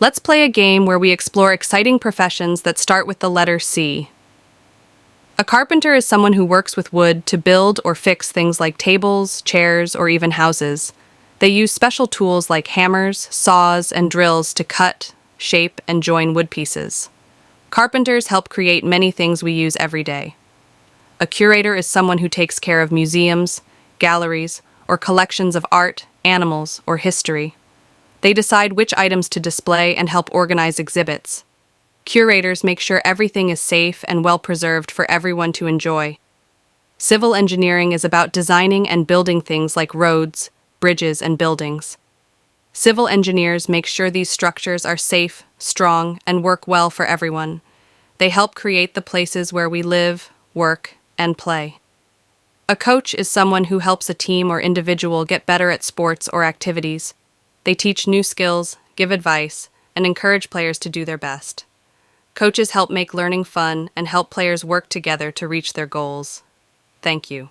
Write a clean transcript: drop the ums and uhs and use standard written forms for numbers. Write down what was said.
Let's play a game where we explore exciting professions that start with the letter C. A carpenter is someone who works with wood to build or fix things like tables, chairs, or even houses. They use special tools like hammers, saws, and drills to cut, shape, and join wood pieces. Carpenters help create many things we use every day. A curator is someone who takes care of museums, galleries, or collections of art, animals, or history. They decide which items to display and help organize exhibits. Curators make sure everything is safe and well preserved for everyone to enjoy. Civil engineering is about designing and building things like roads, bridges, and buildings. Civil engineers make sure these structures are safe, strong, and work well for everyone. They help create the places where we live, work, and play. A coach is someone who helps a team or individual get better at sports or activities. They teach new skills, give advice, and encourage players to do their best. Coaches help make learning fun and help players work together to reach their goals. Thank you.